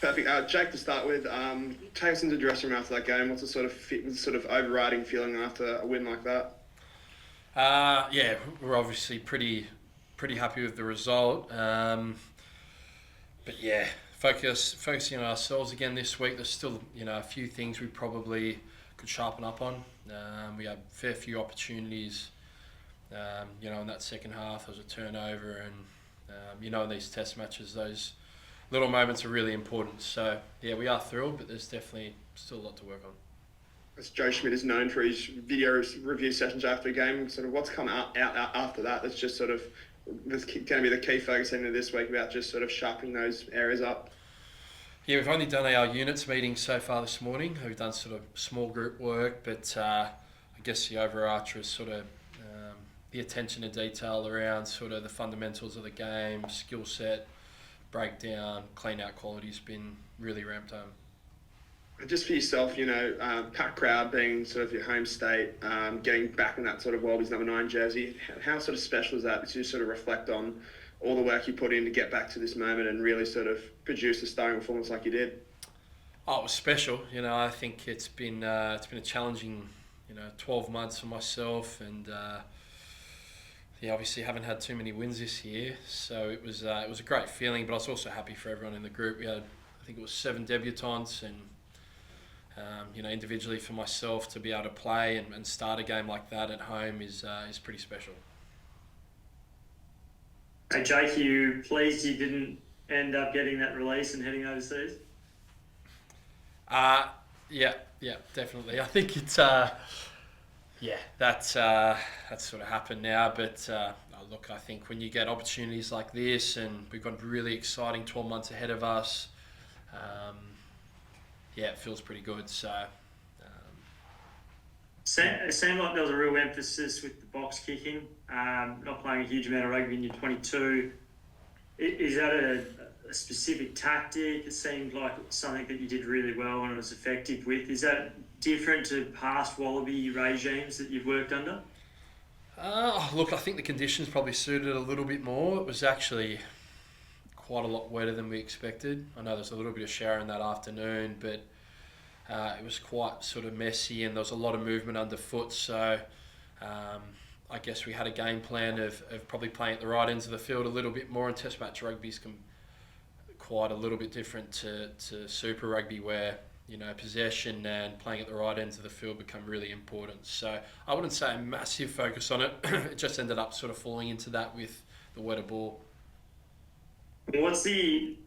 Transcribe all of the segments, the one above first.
Perfect. Jake, to start with, take us into the dressing room after that game. What's the sort of overriding feeling after a win like that? Yeah, we're obviously pretty happy with the result. But yeah, focusing on ourselves again this week. There's still a few things we probably could sharpen up on. We had a fair few opportunities. In that second half, there was a turnover, and in these test matches, those little moments are really important. So yeah, we are thrilled, but there's definitely still a lot to work on. As Joe Schmidt is known for his video review sessions after a game, sort of what's come out after that? That's just sort of going to be the key focus into this week about just sort of sharpening those areas up. Yeah, we've only done our units meeting so far this morning. We've done sort of small group work, but I guess the overarcher is sort of the attention to detail around sort of the fundamentals of the game, skill set, breakdown, clean out quality's been really ramped home. Just for yourself, packed crowd being sort of your home state, getting back in that sort of Wallabies number 9 jersey, how sort of special is that to sort of reflect on all the work you put in to get back to this moment and really sort of produce a starring performance like you did? Oh, it was special. I think it's been a challenging 12 months for myself, and yeah, obviously haven't had too many wins this year, so it was a great feeling. But I was also happy for everyone in the group. We had, I think it was 7 debutants, and individually for myself to be able to play and start a game like that at home is pretty special. Hey Jake, you pleased you didn't end up getting that release and heading overseas? Uh, yeah, definitely. I think it's that's sort of happened now. But look, I think when you get opportunities like this, and we've got a really exciting 12 months ahead of us, it feels pretty good. So. It seemed like there was a real emphasis with the box kicking, not playing a huge amount of rugby in year 22. Is that a specific tactic? It seemed like something that you did really well and was effective with. Is that different to past Wallaby regimes that you've worked under? Look, I think the conditions probably suited it a little bit more. It was actually quite a lot wetter than we expected. I know there's a little bit of shower in that afternoon, but it was quite sort of messy, and there was a lot of movement underfoot. So I guess we had a game plan of probably playing at the right ends of the field a little bit more. And Test match rugby's quite a little bit different to Super Rugby, where possession and playing at the right ends of the field become really important. So I wouldn't say a massive focus on it. It just ended up sort of falling into that with the wetter ball. What's the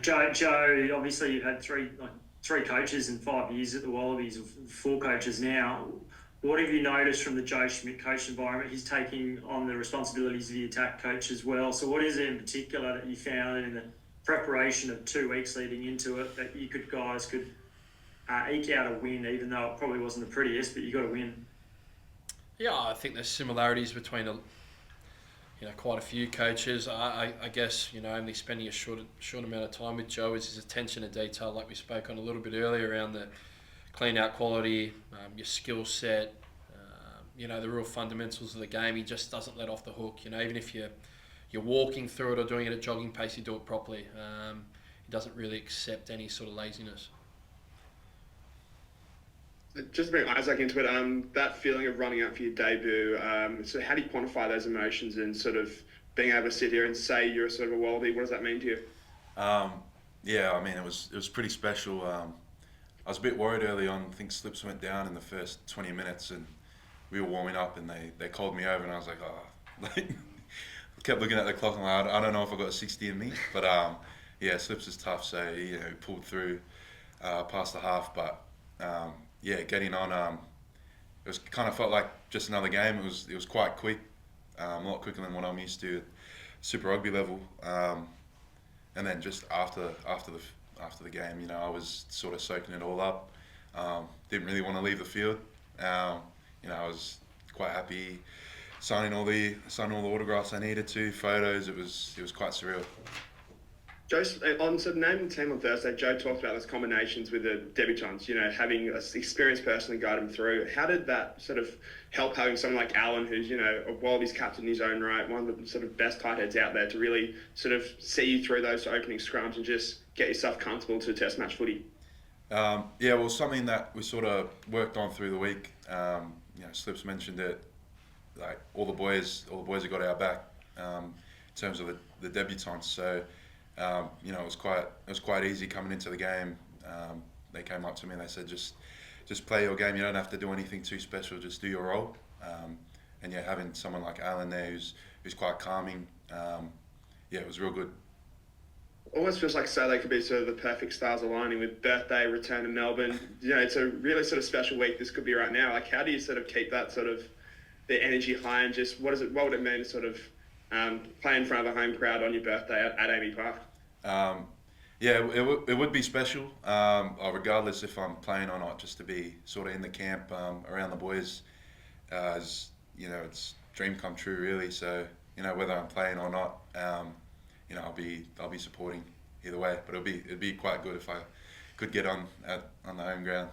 Joe? Obviously, you've had three coaches in 5 years at the Wallabies, or 4 coaches now. What have you noticed from the Joe Schmidt coach environment? He's taking on the responsibilities of the attack coach as well. So what is it in particular that you found in the preparation of 2 weeks leading into it that you guys could eke out a win, even though it probably wasn't the prettiest, but you got a win? Yeah, I think there's similarities between quite a few coaches. I guess only spending a short amount of time with Joe is his attention to detail, like we spoke on a little bit earlier, around the clean out quality, your skill set, the real fundamentals of the game. He just doesn't let off the hook. Even if you're walking through it or doing it at jogging pace, you do it properly. He doesn't really accept any sort of laziness. Just to bring Isaac into it, that feeling of running out for your debut, so how do you quantify those emotions and sort of being able to sit here and say you're sort of a Wallaby? What does that mean to you? Yeah, I mean, it was pretty special. I was a bit worried early on. I think slips went down in the first 20 minutes, and we were warming up, and they called me over, and I was like, I kept looking at the clock, and I don't know if I got a 60 in me, but yeah, slips is tough, so he pulled through past the half, but getting on, it was kind of felt like just another game. It was quite quick, a lot quicker than what I'm used to at Super Rugby level, and then just after the game, I was sort of soaking it all up. Didn't really want to leave the field. I was quite happy signing all the autographs I needed to, photos. It was quite surreal. Joe, on sort of naming the team on Thursday, Joe talked about those combinations with the debutants, having an experienced person to guide them through. How did that sort of help having someone like Alan, who's, a Wallabies captain in his own right, one of the sort of best tight heads out there, to really sort of see you through those opening scrums and just get yourself comfortable to test match footy? Well, something that we sort of worked on through the week. Slips mentioned it. Like all the boys have got our back in terms of the debutants. So. It was quite easy coming into the game. They came up to me and they said, just play your game. You don't have to do anything too special. Just do your role. Having someone like Alan there who's quite calming. It was real good. Almost feels like Saturday could be sort of the perfect stars aligning with birthday, return to Melbourne. It's a really sort of special week. This could be right now. Like, how do you sort of keep that sort of the energy high, and just what would it mean to sort of play in front of a home crowd on your birthday at Amy Park? It would be special, regardless if I'm playing or not, just to be sort of in the camp around the boys. It's dream come true really. So whether I'm playing or not, I'll be supporting either way. But it'd be quite good if I could get on the home ground.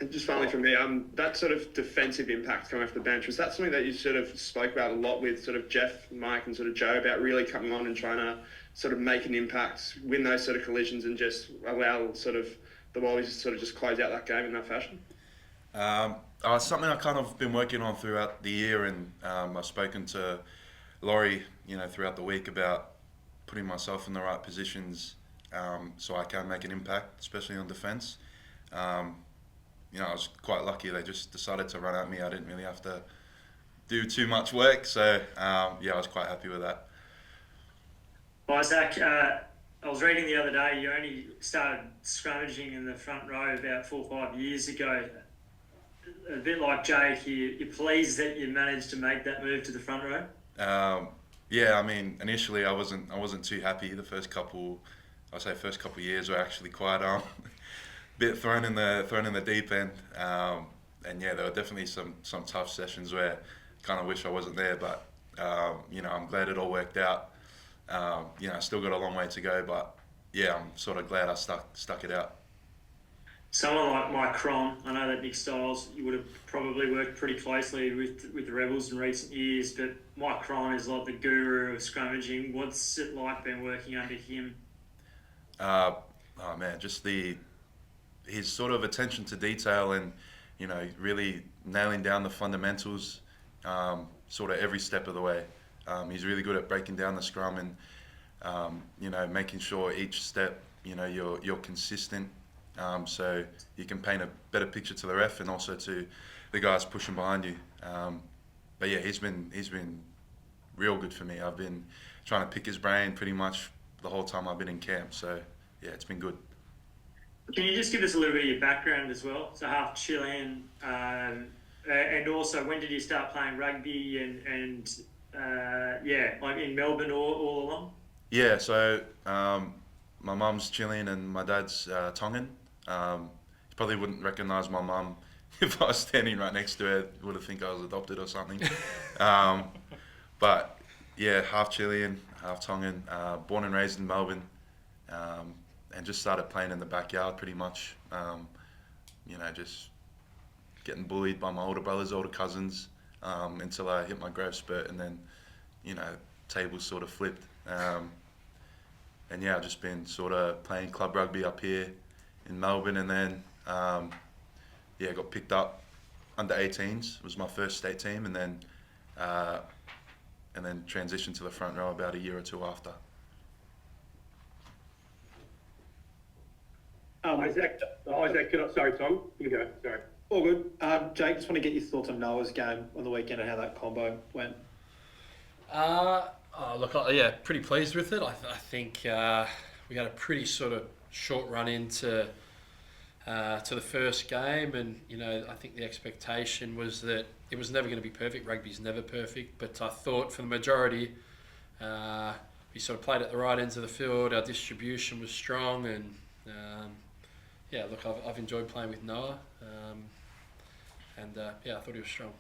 And just finally from me, that sort of defensive impact coming off the bench, was that something that you sort of spoke about a lot with sort of Jeff, Mike and sort of Joe about really coming on and trying to sort of make an impact, win those sort of collisions and just allow sort of the Wallabies to sort of just close out that game in that fashion? Something I kind of been working on throughout the year, and I've spoken to Laurie, throughout the week about putting myself in the right positions so I can make an impact, especially on defence. I was quite lucky. They just decided to run at me. I didn't really have to do too much work. So, I was quite happy with that. Isaac, I was reading the other day, you only started scrummaging in the front row about 4 or 5 years ago. A bit like Jake, you're pleased that you managed to make that move to the front row? Initially I wasn't too happy. The first couple of years were actually quite bit thrown in the deep end, there were definitely some tough sessions where I kind of wish I wasn't there, but I'm glad it all worked out. I still got a long way to go, but I'm sort of glad I stuck it out. Someone like Mike Cron, I know that Nick Stiles, you would have probably worked pretty closely with the Rebels in recent years, but Mike Cron is like the guru of scrummaging. What's it like been working under him? Just his sort of attention to detail and, really nailing down the fundamentals sort of every step of the way. He's really good at breaking down the scrum and, making sure each step, you're consistent so you can paint a better picture to the ref and also to the guys pushing behind you. He's been real good for me. I've been trying to pick his brain pretty much the whole time I've been in camp. So, it's been good. Can you just give us a little bit of your background as well? So half Chilean, and also when did you start playing rugby and like in Melbourne all along? Yeah, so my mum's Chilean and my dad's Tongan. You probably wouldn't recognise my mum if I was standing right next to her. You would have think I was adopted or something. But yeah, half Chilean, half Tongan. Born and raised in Melbourne. And just started playing in the backyard pretty much, just getting bullied by my older brothers, older cousins, until I hit my growth spurt, and then, tables sort of flipped. I've just been sort of playing club rugby up here in Melbourne, and then, got picked up under 18s. It was my first state team, and then transitioned to the front row about a year or two after. Isaac, sorry, Tom, you go. Sorry. All good. Jake, just want to get your thoughts on Noah's game on the weekend and how that combo went. Pretty pleased with it. I think we had a pretty sort of short run into to the first game, and I think the expectation was that it was never going to be perfect. Rugby's never perfect, but I thought for the majority, we sort of played at the right ends of the field. Our distribution was strong, and I've enjoyed playing with Noah, I thought he was strong.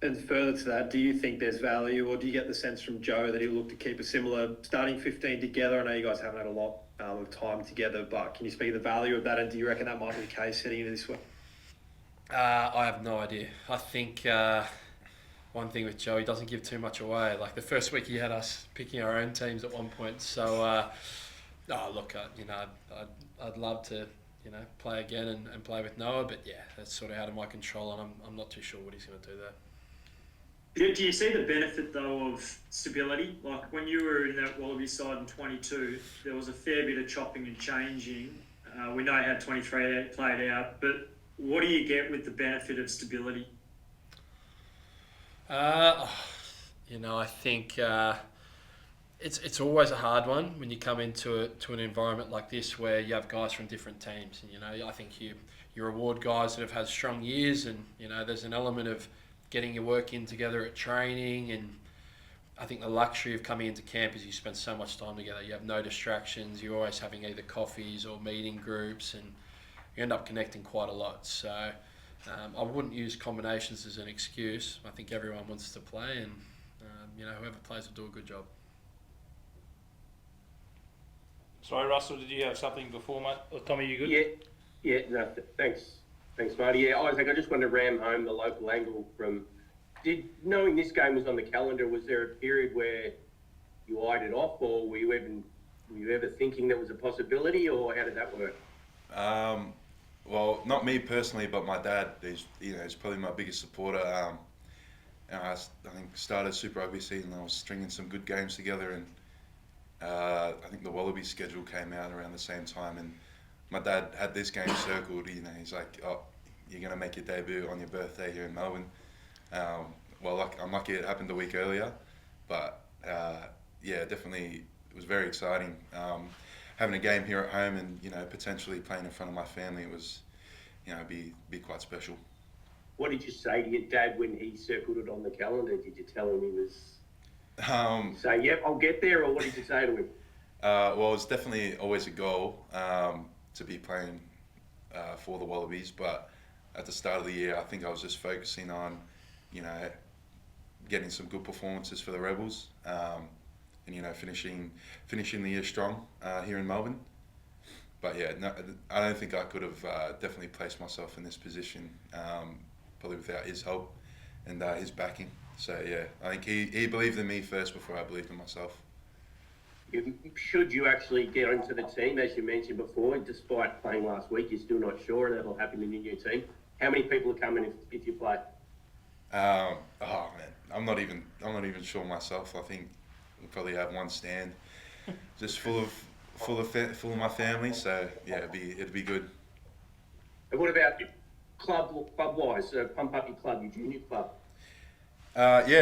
And further to that, do you think there's value, or do you get the sense from Joe that he'll look to keep a similar starting 15 together? I know you guys haven't had a lot of time together, but can you speak of the value of that, and do you reckon that might be the case heading into this week? I have no idea. I think one thing with Joe, he doesn't give too much away. Like the first week, he had us picking our own teams at one point. So, I'd love to, play again and play with Noah. But yeah, that's sort of out of my control, and I'm not too sure what he's going to do there. Do you see the benefit though of stability? Like when you were in that Wallaby side in 22, there was a fair bit of chopping and changing. We know how 23 played out, but what do you get with the benefit of stability? I think it's always a hard one when you come into an environment like this where you have guys from different teams, and I think you reward guys that have had strong years, and there's an element of getting your work in together at training, and I think the luxury of coming into camp is you spend so much time together. You have no distractions. You're always having either coffees or meeting groups, and you end up connecting quite a lot. So I wouldn't use combinations as an excuse. I think everyone wants to play, and whoever plays will do a good job. Sorry, Russell, did you have something before, mate? Or Tommy, you good? Yeah, no, thanks, Marty. Yeah, Isaac, I just wanted to ram home the local angle from. Knowing this game was on the calendar, was there a period where you eyed it off, or were you ever thinking there was a possibility, or how did that work? Well, not me personally, but my dad. He's probably my biggest supporter. And I think started Super Rugby season. I was stringing some good games together, and I think the Wallabies schedule came out around the same time, and my dad had this game circled. He's like, "Oh, you're gonna make your debut on your birthday here in Melbourne." I'm lucky it happened a week earlier, but definitely it was very exciting. Having a game here at home and potentially playing in front of my family, it was be quite special. What did you say to your dad when he circled it on the calendar? Did you tell him he was say, "Yep, I'll get there," or what did you say to him? Well, it's definitely always a goal to be playing for the Wallabies, but at the start of the year, I think I was just focusing on, getting some good performances for the Rebels, and finishing the year strong here in Melbourne. But yeah, no, I don't think I could have definitely placed myself in this position probably without his help and his backing. So yeah, I think he believed in me first before I believed in myself. Should you actually get into the team, as you mentioned before, despite playing last week, you're still not sure, and that'll happen in your new team. How many people are coming if you play? Man, I'm not even sure myself. I think we'll probably have one stand, just full of my family. So yeah, it'd be good. And what about club wise? Pump up your club, your junior club.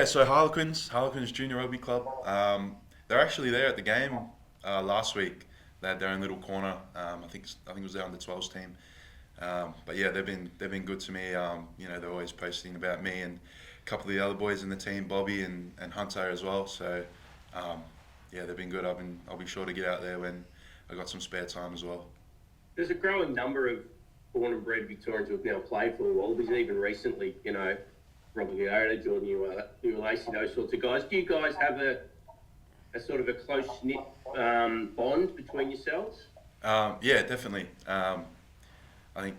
So Harlequins Junior Rugby Club. They're actually there at the game last week. They had their own little corner. I think it was their under-12s team. But yeah, they've been good to me. They're always posting about me and a couple of the other boys in the team, Bobby and Hunter as well. So they've been good. I'll be sure to get out there when I got some spare time as well. There's a growing number of born and bred Victorians who have now played for the Wallabies, and even recently, Robert Aedo, Jordan Lacey, those sorts of guys. Do you guys have a sort of a close-knit bond between yourselves? Yeah, definitely. I think,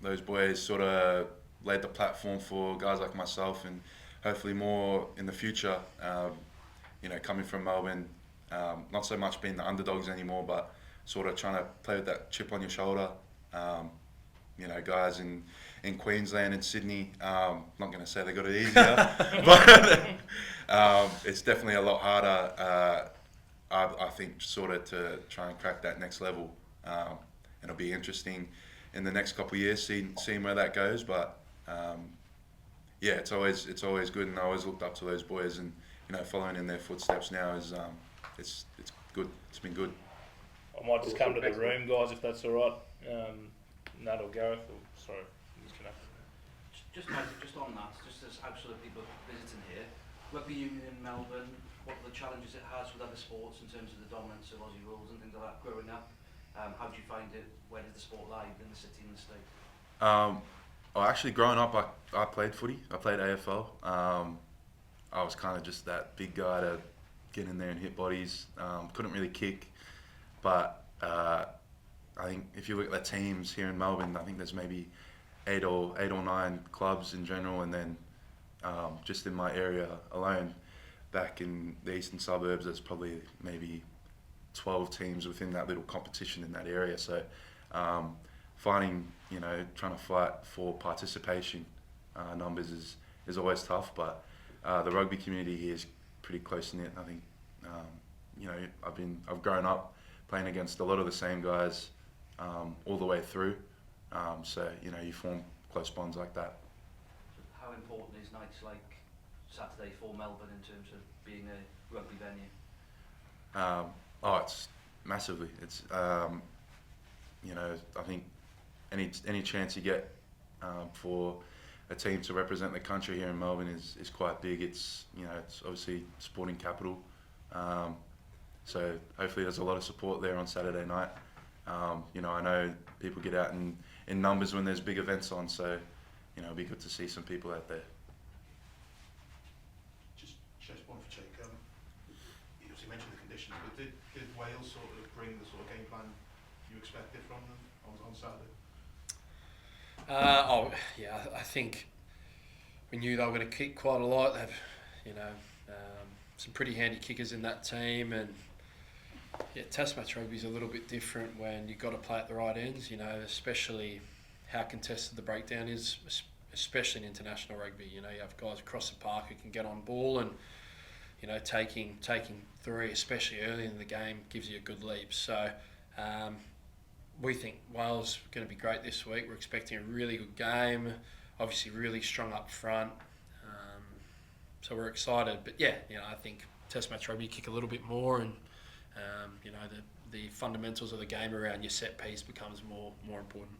those boys sort of laid the platform for guys like myself, and hopefully more in the future, coming from Melbourne, not so much being the underdogs anymore, but sort of trying to play with that chip on your shoulder. Guys in Queensland and Sydney, not going to say they got it easier, but it's definitely a lot harder, I think, sort of to try and crack that next level. And it'll be interesting in the next couple of years seeing where that goes. But it's always good, and I always looked up to those boys, and following in their footsteps now is it's good. It's been good. I might just come to the room, guys, if that's all right. Nat or Gareth, sorry, I'm just gonna. Just on that, just as absolute people visiting here, rugby union in Melbourne, what are the challenges it has with other sports in terms of the dominance of Aussie rules and things like that growing up? How do you find it? Where does the sport lie in the city and the state? Oh, actually, growing up, I played footy. I played AFL. I was kind of just that big guy to get in there and hit bodies. Couldn't really kick, but I think if you look at the teams here in Melbourne, I think there's maybe eight or nine clubs in general, and then just in my area alone, back in the eastern suburbs, there's probably maybe 12 teams within that little competition in that area. So finding, trying to fight for participation numbers is always tough, but the rugby community here is pretty close knit. I think I've grown up playing against a lot of the same guys all the way through. So you form close bonds like that. How important is nights like Saturday for Melbourne in terms of being a rugby venue? It's massively. It's I think any chance you get for a team to represent the country here in Melbourne is quite big. It's it's obviously sporting capital. So hopefully there's a lot of support there on Saturday night. I know people get out in numbers when there's big events on, so it'll be good to see some people out there. Just one for Jake. You obviously mentioned the conditions, but did Wales sort of bring the sort of game plan you expected from them on Saturday? I think we knew they were going to kick quite a lot. They've, some pretty handy kickers in that team, and Test match rugby is a little bit different when you've got to play at the right ends. Especially how contested the breakdown is, especially in international rugby. You have guys across the park who can get on ball, and taking three, especially early in the game, gives you a good leap. So we think Wales are going to be great this week. We're expecting a really good game, obviously really strong up front. So we're excited. But I think Test match rugby kick a little bit more, and the fundamentals of the game around your set piece becomes more important.